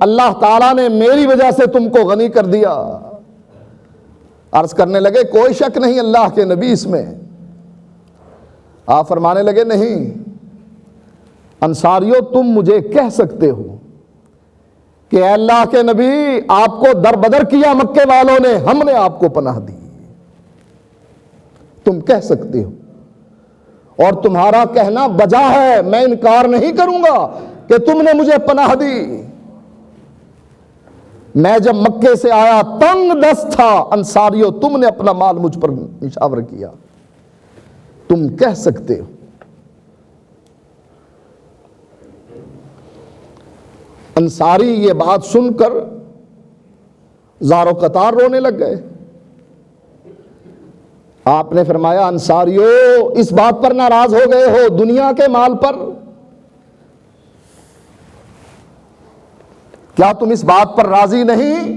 اللہ تعالیٰ نے میری وجہ سے تم کو غنی کر دیا۔ عرض کرنے لگے کوئی شک نہیں اللہ کے نبی اس میں۔ آپ فرمانے لگے نہیں انصاریو تم مجھے کہہ سکتے ہو کہ اے اللہ کے نبی آپ کو در بدر کیا مکے والوں نے، ہم نے آپ کو پناہ دی، تم کہہ سکتے ہو، اور تمہارا کہنا بجا ہے، میں انکار نہیں کروں گا کہ تم نے مجھے پناہ دی۔ میں جب مکے سے آیا تنگ دست تھا، انصاریو تم نے اپنا مال مجھ پر نشاور کیا، تم کہہ سکتے ہو۔ انصاری یہ بات سن کر زار و قطار رونے لگ گئے۔ آپ نے فرمایا انصاریو اس بات پر ناراض ہو گئے ہو دنیا کے مال پر؟ کیا تم اس بات پر راضی نہیں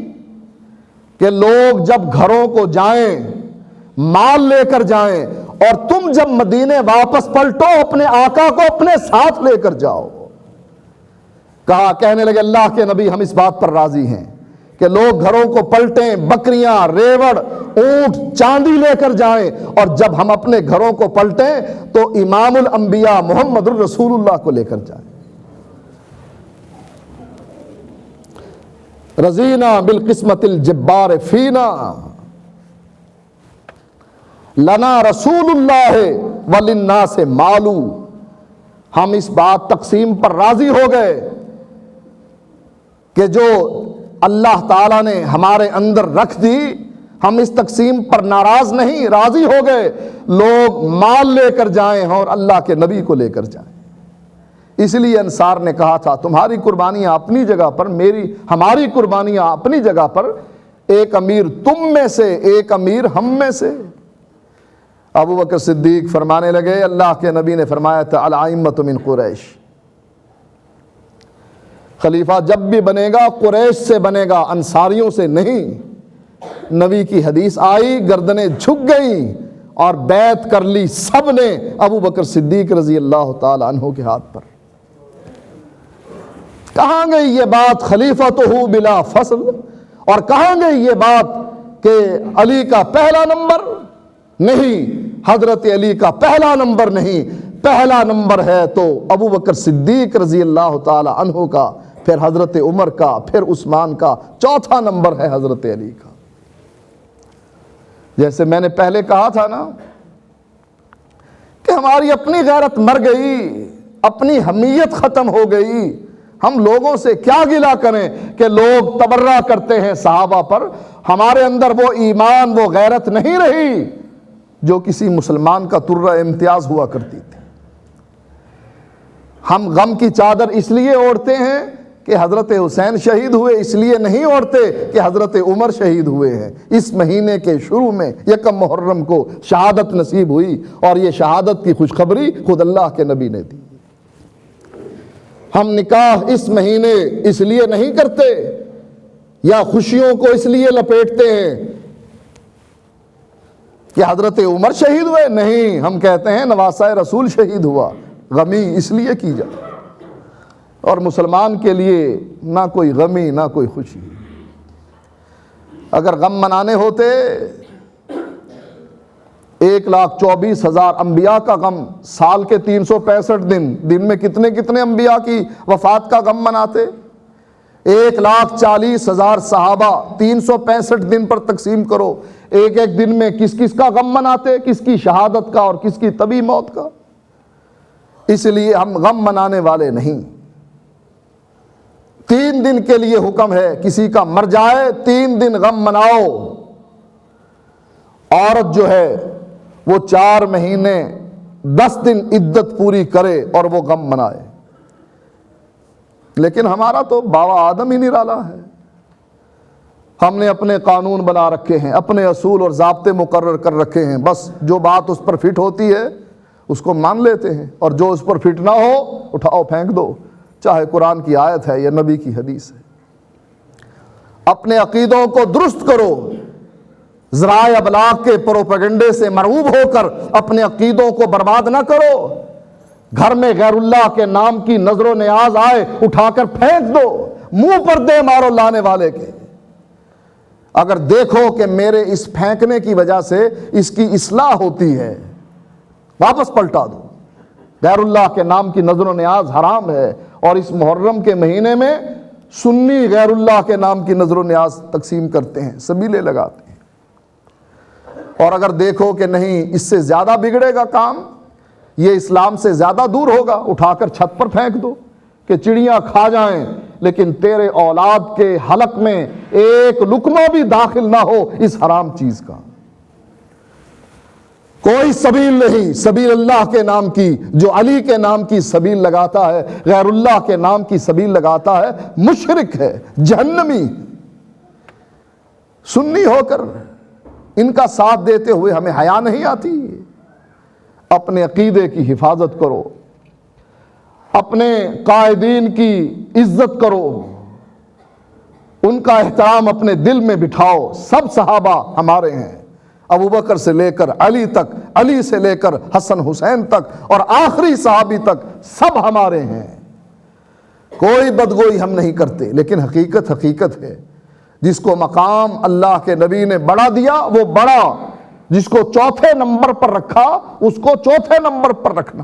کہ لوگ جب گھروں کو جائیں مال لے کر جائیں اور تم جب مدینے واپس پلٹو اپنے آقا کو اپنے ساتھ لے کر جاؤ؟ کہا کہنے لگے اللہ کے نبی ہم اس بات پر راضی ہیں کہ لوگ گھروں کو پلٹیں، بکریاں، ریوڑ، اونٹ، چاندی لے کر جائیں، اور جب ہم اپنے گھروں کو پلٹیں تو امام الانبیاء محمد الرسول اللہ کو لے کر جائیں۔ رضینا بالقسمت الجبار فینا لنا رسول اللہ وللناس مالو، ہم اس بات تقسیم پر راضی ہو گئے کہ جو اللہ تعالیٰ نے ہمارے اندر رکھ دی، ہم اس تقسیم پر ناراض نہیں، راضی ہو گئے لوگ مال لے کر جائیں اور اللہ کے نبی کو لے کر جائیں۔ اس لیے انصار نے کہا تھا تمہاری قربانیاں اپنی جگہ پر، ہماری قربانیاں اپنی جگہ پر، ایک امیر تم میں سے، ایک امیر ہم میں سے۔ ابو بکر صدیق فرمانے لگے، اللہ کے نبی نے فرمایا تھا الائمۃ من قریش، خلیفہ جب بھی بنے گا قریش سے بنے گا، انصاریوں سے نہیں۔ نبی کی حدیث آئی، گردنیں جھک گئیں اور بیعت کر لی سب نے ابو بکر صدیق رضی اللہ تعالی عنہ کے ہاتھ پر۔ کہاں گئی یہ بات خلیفۃہ بلا فصل، اور کہاں گئی یہ بات کہ علی کا پہلا نمبر نہیں، حضرت علی کا پہلا نمبر نہیں، پہلا نمبر ہے تو ابو بکر صدیق رضی اللہ تعالی عنہ کا، پھر حضرت عمر کا، پھر عثمان کا، چوتھا نمبر ہے حضرت علی کا۔ جیسے میں نے پہلے کہا تھا نا کہ ہماری اپنی غیرت مر گئی، اپنی حمیت ختم ہو گئی، ہم لوگوں سے کیا گلہ کریں کہ لوگ تبرہ کرتے ہیں صحابہ پر، ہمارے اندر وہ ایمان، وہ غیرت نہیں رہی جو کسی مسلمان کا ترہ امتیاز ہوا کرتی تھی۔ ہم غم کی چادر اس لیے اوڑھتے ہیں کہ حضرت حسین شہید ہوئے، اس لیے نہیں اوڑھتے کہ حضرت عمر شہید ہوئے ہیں۔ اس مہینے کے شروع میں یکم محرم کو شہادت نصیب ہوئی، اور یہ شہادت کی خوشخبری خود اللہ کے نبی نے دی۔ ہم نکاح اس مہینے اس لیے نہیں کرتے یا خوشیوں کو اس لیے لپیٹتے ہیں کہ حضرت عمر شہید ہوئے، نہیں، ہم کہتے ہیں نواسہ رسول شہید ہوا، غمی اس لیے کی جائے۔ اور مسلمان کے لیے نہ کوئی غمی نہ کوئی خوشی۔ اگر غم منانے ہوتے 1,24,000 انبیاء کا غم، سال کے 365 دن میں کتنے کتنے انبیاء کی وفات کا غم مناتے؟ 1,40,000 صحابہ 365 دن پر تقسیم کرو، ایک ایک دن میں کس کس کا غم مناتے؟ کس کی شہادت کا اور کس کی طبی موت کا؟ اس لیے ہم غم منانے والے نہیں۔ 3 دن کے لیے حکم ہے، کسی کا مر جائے 3 دن غم مناؤ۔ عورت جو ہے وہ 4 مہینے 10 دن عدت پوری کرے اور وہ غم منائے۔ لیکن ہمارا تو بابا آدم ہی نرالا ہے۔ ہم نے اپنے قانون بنا رکھے ہیں، اپنے اصول اور ضابطے مقرر کر رکھے ہیں، بس جو بات اس پر فٹ ہوتی ہے اس کو مان لیتے ہیں، اور جو اس پر فٹ نہ ہو اٹھاؤ پھینک دو، چاہے قرآن کی آیت ہے یا نبی کی حدیث ہے۔ اپنے عقیدوں کو درست کرو، ذرائع ابلاغ کے پروپیگنڈے سے مرعوب ہو کر اپنے عقیدوں کو برباد نہ کرو۔ گھر میں غیر اللہ کے نام کی نظر و نیاز آئے اٹھا کر پھینک دو، منہ پر دے مارو لانے والے کے۔ اگر دیکھو کہ میرے اس پھینکنے کی وجہ سے اس کی اصلاح ہوتی ہے، واپس پلٹا دو۔ غیر اللہ کے نام کی نظر و نیاز حرام ہے، اور اس محرم کے مہینے میں سنی غیر اللہ کے نام کی نظر و نیاز تقسیم کرتے ہیں، سبیلے لگاتے ہیں۔ اور اگر دیکھو کہ نہیں اس سے زیادہ بگڑے گا کام، یہ اسلام سے زیادہ دور ہوگا، اٹھا کر چھت پر پھینک دو کہ چڑیاں کھا جائیں، لیکن تیرے اولاد کے حلق میں ایک لقمہ بھی داخل نہ ہو اس حرام چیز کا۔ کوئی سبیل نہیں، سبیل اللہ کے نام کی، جو علی کے نام کی سبیل لگاتا ہے، غیر اللہ کے نام کی سبیل لگاتا ہے، مشرک ہے، جہنمی۔ سنی ہو کر ان کا ساتھ دیتے ہوئے ہمیں حیا نہیں آتی؟ اپنے عقیدے کی حفاظت کرو، اپنے قائدین کی عزت کرو، ان کا احترام اپنے دل میں بٹھاؤ۔ سب صحابہ ہمارے ہیں، ابو بکر سے لے کر علی تک، علی سے لے کر حسن حسین تک، اور آخری صحابی تک سب ہمارے ہیں۔ کوئی بدگوئی ہم نہیں کرتے، لیکن حقیقت حقیقت ہے۔ جس کو مقام اللہ کے نبی نے بڑا دیا وہ بڑا، جس کو چوتھے نمبر پر رکھا اس کو چوتھے نمبر پر رکھنا۔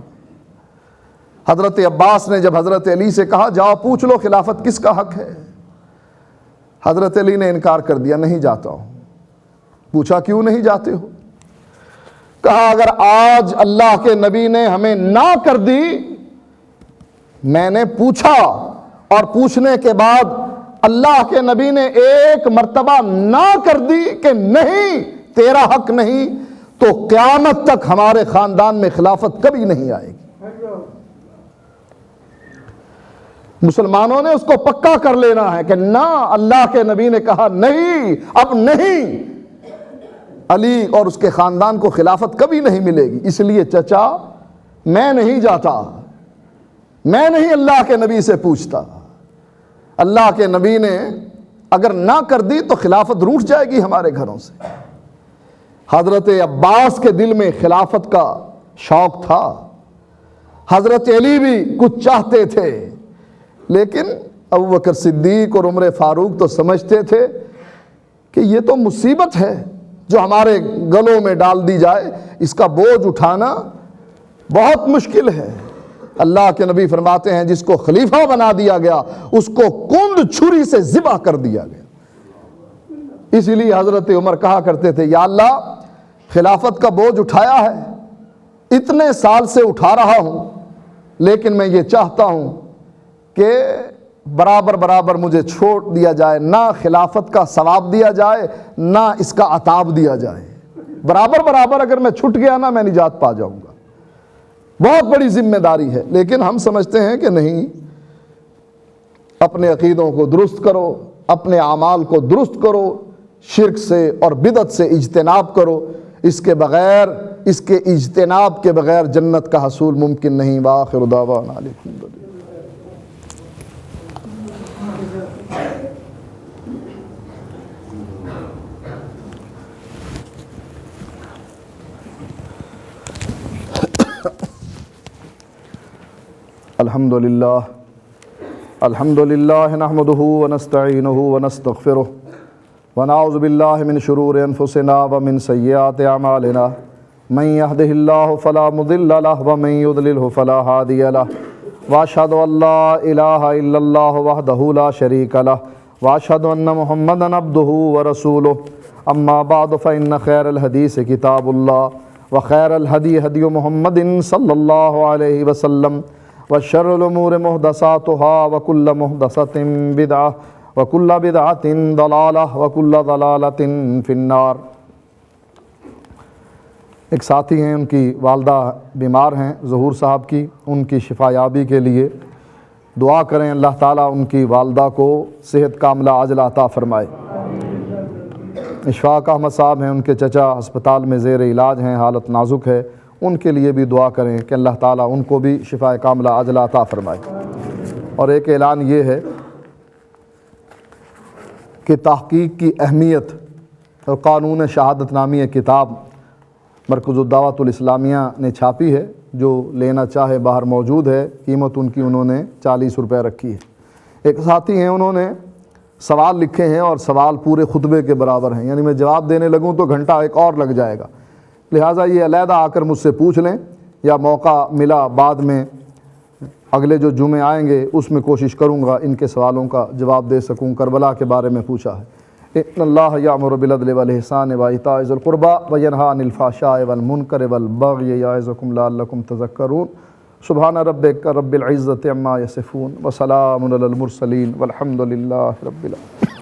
حضرت عباس نے جب حضرت علی سے کہا جاؤ پوچھ لو خلافت کس کا حق ہے، حضرت علی نے انکار کر دیا، نہیں جاتا ہوں۔ پوچھا کیوں نہیں جاتے ہو؟ کہا اگر آج اللہ کے نبی نے ہمیں نہ کر دی، میں نے پوچھا اور پوچھنے کے بعد اللہ کے نبی نے ایک مرتبہ نہ کر دی کہ نہیں تیرا حق نہیں، تو قیامت تک ہمارے خاندان میں خلافت کبھی نہیں آئے گی۔ مسلمانوں نے اس کو پکا کر لینا ہے کہ نہ، اللہ کے نبی نے کہا نہیں، اب نہیں، علی اور اس کے خاندان کو خلافت کبھی نہیں ملے گی۔ اس لیے چچا میں نہیں جاتا، میں نہیں اللہ کے نبی سے پوچھتا۔ اللہ کے نبی نے اگر نہ کر دی تو خلافت روٹ جائے گی ہمارے گھروں سے۔ حضرت عباس کے دل میں خلافت کا شوق تھا، حضرت علی بھی کچھ چاہتے تھے، لیکن ابوبکر صدیق اور عمر فاروق تو سمجھتے تھے کہ یہ تو مصیبت ہے جو ہمارے گلوں میں ڈال دی جائے، اس کا بوجھ اٹھانا بہت مشکل ہے۔ اللہ کے نبی فرماتے ہیں جس کو خلیفہ بنا دیا گیا اس کو کند چھری سے ذبح کر دیا گیا۔ اسی لیے حضرت عمر کہا کرتے تھے یا اللہ خلافت کا بوجھ اٹھایا ہے، اتنے سال سے اٹھا رہا ہوں، لیکن میں یہ چاہتا ہوں کہ برابر برابر مجھے چھوڑ دیا جائے، نہ خلافت کا ثواب دیا جائے نہ اس کا عتاب دیا جائے، برابر برابر اگر میں چھٹ گیا نا میں نجات پا جاؤں گا۔ بہت بڑی ذمہ داری ہے، لیکن ہم سمجھتے ہیں کہ نہیں، اپنے عقیدوں کو درست کرو، اپنے اعمال کو درست کرو، شرک سے اور بدعت سے اجتناب کرو، اس کے بغیر، اس کے اجتناب کے بغیر جنت کا حصول ممکن نہیں۔ وآخر دعوانا الحمدللہ۔ الحمدللہ الحمدللہ نحمده ونستعینه ونستغفره ونعوذ باللہ من شرور انفسنا ومن سیئات اعمالنا من يهده اللہ فلا مضل له ومن يضلله فلا هادی له واشهد ان لا الہ الا اللہ وحدہ لا شریک له واشهد ان محمدا عبدہ ورسولہ اما بعد فإن خیر الحدیث کتاب اللہ وخیر الہدی ہدی محمد صلی اللہ علیہ وسلم وشر الامور محدثاتها وكل محدثة بدعة وكل بدعة ضلالة وكل ضلالة في النار۔ ایک ساتھی ہیں، ان کی والدہ بیمار ہیں، ظہور صاحب کی، ان کی شفا یابی کے لیے دعا کریں، اللہ تعالیٰ ان کی والدہ کو صحت کاملہ عاجلہ عطا فرمائے۔ اشفاق احمد صاحب ہیں، ان کے چچا ہسپتال میں زیر علاج ہیں، حالت نازک ہے، ان کے لیے بھی دعا کریں کہ اللہ تعالیٰ ان کو بھی شفا کاملہ عاجلہ عطا فرمائے۔ اور ایک اعلان یہ ہے کہ تحقیق کی اہمیت اور قانون شہادت نامی کتاب مرکز الدعوۃ الاسلامیہ نے چھاپی ہے، جو لینا چاہے باہر موجود ہے، قیمت ان کی انہوں نے 40 روپے رکھی ہے۔ ایک ساتھی ہیں، انہوں نے سوال لکھے ہیں اور سوال پورے خطبے کے برابر ہیں، یعنی میں جواب دینے لگوں تو گھنٹہ ایک اور لگ جائے گا، لہٰذا یہ علیحدہ آ کر مجھ سے پوچھ لیں، یا موقع ملا بعد میں اگلے جو جمعے آئیں گے اس میں کوشش کروں گا ان کے سوالوں کا جواب دے سکوں۔ کربلا کے بارے میں پوچھا ہے، ان اللہ یأمر بالعدل والإحسان وإیتاء ذی القربى وینہی عن الفحشاء والمنکر والبغی یعظکم لعلکم تذکرون۔ سبحان ربک رب العزۃ عما یصفون وسلام علی المرسلین والحمد للہ رب العالمین۔